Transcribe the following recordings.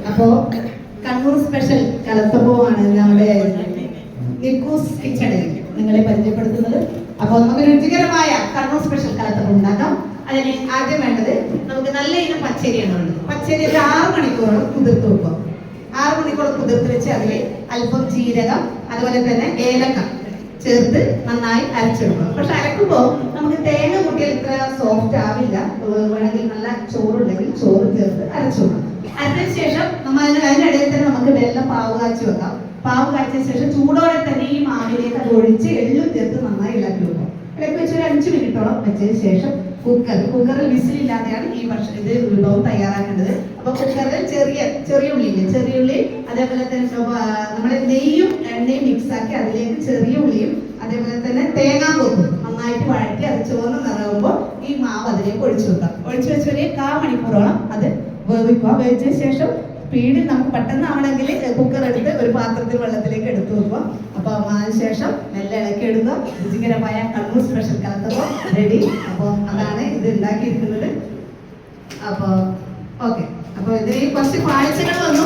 അപ്പോ കണ്ണൂർ സ്പെഷ്യൽ കലത്തപ്പമാണ് നമ്മുടെ നിക്കൂസ് കിച്ചണിൽ നിങ്ങളെ പരിചയപ്പെടുത്തുന്നത്. അപ്പോൾ നമുക്ക് രുചികരമായ കണ്ണൂർ സ്പെഷ്യൽ കലത്തപ്പം ഉണ്ടാക്കാം. അതിന് ആദ്യം വേണ്ടത് നമുക്ക് നല്ല ഇനം പച്ചരിയാണ് വേണ്ടത്. പച്ചരി ഒരു 6 മണിക്കൂറോളം കുതിർത്ത് വെക്കുക. 6 മണിക്കൂർ കുതിർത്ത് വെച്ച് അതിൽ അല്പം ജീരകം അതുപോലെ തന്നെ ഏലക്ക ചേർത്ത് നന്നായി അരച്ചെടുക്കുക. പക്ഷെ അരക്കുമ്പോൾ നമുക്ക് തേങ്ങ കൂട്ടിയാൽ ഇത്ര സോഫ്റ്റ് ആവില്ല. വേണമെങ്കിൽ നല്ല ചോറുണ്ടെങ്കിൽ ചോറ് ചേർത്ത് അരച്ചു വെക്കാം. അരച്ചതിന് ശേഷം നമ്മൾ അതിനിടയിൽ തന്നെ നമുക്ക് വെള്ളം പാവ് കാച്ചി വെക്കാം. പാവ് കാച്ചിയ ശേഷം ചൂടോടെ തന്നെ ഈ മാവിലേക്ക് അത് ഒഴിച്ച് എള്ളും ചേർത്ത് നന്നായി ഇളക്കി വെക്കാം. ഇളക്കി വെച്ച് ഒരു 5 മിനിറ്റോളം വെച്ചതിന് ശേഷം കുക്കറിൽ വിസിലില്ലാതെയാണ് ഈ ഇത് വിഭവം തയ്യാറാക്കേണ്ടത്. അപ്പൊ കുക്കറിൽ ചെറിയ ഉള്ളി അതേപോലെ തന്നെ നമ്മുടെ നെയ്യും എണ്ണയും മിക്സ് ആക്കി അതിലേക്ക് ചെറിയ ഉള്ളിയും അതേപോലെ തന്നെ തേങ്ങാക്കൊത്തും നന്നായിട്ട് വഴറ്റി അത് ചുവന്ന് നിറയുമ്പോൾ ഈ മാവ് അതിലേക്ക് ഒഴിച്ചു വെക്കാം. ഒഴിച്ചു വെച്ച് ഒരു 1/4 മണിക്കൂറോളം അത് വേവിക്കുക. വേവിച്ചതിന് ശേഷം സ്പീഡിൽ നമുക്ക് പെട്ടെന്ന് ആവണമെങ്കിൽ കുക്കർ എടുത്ത് ഒരു പാത്രത്തിൽ വെള്ളത്തിലേക്ക് എടുത്തു വെക്കുക. അപ്പൊ അതിനുശേഷം മെല്ലെ ഇളക്കി എടുക്കുക. രുചികരമായ കണ്ണൂർ സ്പെഷ്യൽ കലത്തപ്പം റെഡി. അപ്പോൾ അതാണ് ഇത് ഉണ്ടാക്കിയിരിക്കുന്നത്. അപ്പോൾ ഓക്കെ, അപ്പോൾ ഇതിൽ കുറച്ച് പാഴ്ചകൾ വന്നു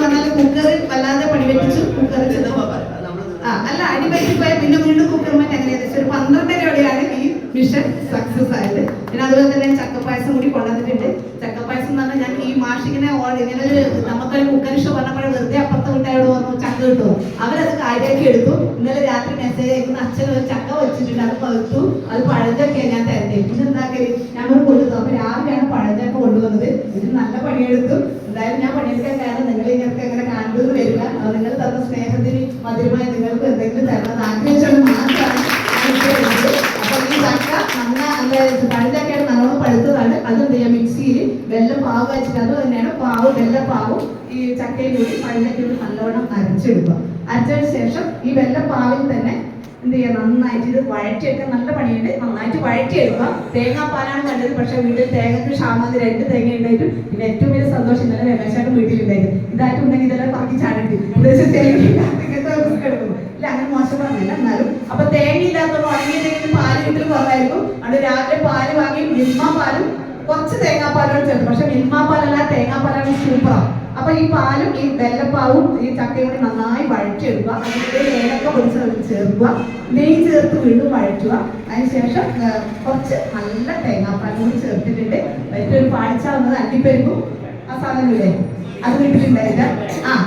പറഞ്ഞാൽ കുക്കർ വല്ലാതെ പണിവെപ്പിച്ചു. കുക്കറിൽ അല്ല അടിപറ്റിപ്പോയ പിന്നെ വീണ്ടും കുക്കർ മറ്റേ അങ്ങനെ ഏകദേശം ഒരു 12:30 ഈ മിഷൻ സക്സസ് ആയത്. പിന്നെ അതുപോലെ തന്നെ ചക്കപ്പായസം കൂടി കൊണ്ടുവന്നിട്ടുണ്ട്. ചക്കപ്പായസം എന്ന് പറഞ്ഞാൽ ഞാൻ ഈ മാഷിങ്ങനെ ഇങ്ങനെ ഒരു നമുക്കൊരു കുക്കർ ഷോ പറഞ്ഞപ്പോൾ വെറുതെ അപ്പുറത്തെ വീട്ടുകാരോട് വന്നു ചക്ക കിട്ടുമോ, അവരത് കാര്യമാക്കി എടുത്തു. ഇന്നലെ രാത്രി മെസ്സേജ് അയക്കുന്ന അച്ഛൻ ഒരു ചക്ക വെച്ചിട്ടുണ്ട്, അത് പഴുത്തു, അത് പഴഞ്ചക്കയാണ് ഞാൻ തരട്ടെ. പിന്നെ എന്താക്കല് ഞങ്ങൾ കൊണ്ടുവന്നു. അപ്പൊ രാവിലെയാണ് പഴഞ്ചക്ക കൊണ്ടുവന്നത്. ഇത് നല്ല പണിയെടുത്തു. എന്തായാലും ഞാൻ പണിയെടുക്കാൻ കാരണം നിങ്ങൾ ഇങ്ങനത്തെ എങ്ങനെ കണ്ടുവന്ന് വരിക. നിങ്ങൾ തന്ന സ്നേഹത്തിന് മധുരമായി നിങ്ങൾക്ക് എന്തെങ്കിലും തരണം ആഗ്രഹിച്ചാൽ മാത്രമാണ്. അപ്പൊ ഈ ചക്ക പഴഞ്ചക്കയുടെ നല്ലോണം പഴുത്തതാണ്. അതെന്ത് ചെയ്യാം, മിക്സിയിൽ വെള്ളം പാവ് വെച്ചിട്ട് അത് തന്നെയാണ് വെള്ളപ്പാവും ഈ ചക്കയും കൂടി പഴഞ്ചക്കയും നല്ലോണം അരച്ചെടുക്കുക. അരച്ചതിന് ശേഷം ഈ വെള്ളപ്പാവിൽ തന്നെ എന്ത് ചെയ്യുക, നന്നായിട്ട് ഇത് വഴറ്റിയെടുക്കാൻ നല്ല പണിയുണ്ട്. നന്നായിട്ട് വഴറ്റിയെടുക്കുക. തേങ്ങാപ്പാലാണ് വേണ്ടത്. പക്ഷെ വീട്ടിൽ തേങ്ങക്ക് ക്ഷാമത് 2 തേങ്ങ ഉണ്ടായിട്ടും പിന്നെ ഏറ്റവും വലിയ സന്തോഷം ഇന്നലെ രമേശായിട്ട് വീട്ടിലുണ്ടായിരുന്നു. ഇതായിട്ടുണ്ടെങ്കിൽ ഇതെല്ലാം പറക്കി ചാടിട്ട് എടുക്കും. ഇല്ല, അങ്ങനെ മോശപ്പെടുന്നില്ല. എന്നാലും അപ്പൊ തേങ്ങ ഇല്ലാത്തപ്പോൾ ഉണങ്ങിയതെങ്കിലും പാല് വീട്ടിൽ കുറവായിരിക്കും. അവിടെ രാവിലെ പാല് വാങ്ങി മിൽമ പാലും കുറച്ച് തേങ്ങാപ്പാലോട് ചേർക്കും. പക്ഷെ മിൽമ പാലല്ല, തേങ്ങാപ്പാലാണ് സൂപ്പറാണ്. അപ്പൊ ഈ പാലും ഈ വെള്ളപ്പാവും ഈ ചക്കയും കൂടി നന്നായി വഴറ്റിയെടുക്കുക. അതിൻ്റെ ഏലക്ക പൊടിച്ച് ചേർക്കുക. നെയ്യ് ചേർത്ത് വീണ്ടും വഴറ്റുക. അതിനുശേഷം കുറച്ച് നല്ല തേങ്ങാപ്പാലും കൂടി ചേർത്തിട്ടുണ്ട്. ഏറ്റവും പാടിച്ചാവുന്നത് അണ്ടിപ്പരിപ്പും ആ സാധനമില്ലേ അത് വീട്ടിലുണ്ടായില്ല.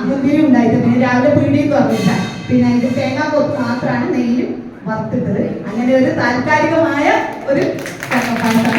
മുന്തിരി ഉണ്ടായിട്ട് പിന്നെ രാവിലെ പീടിയിൽ തുറന്നില്ല. പിന്നെ അതിന്റെ തേങ്ങാ കൊത്ത് മാത്രമാണ് നെയ്യിലും വറുത്തിട്ടത്. അങ്ങനെ ഒരു താൽക്കാലികമായ ഒരു ചക്കപ്പായസം.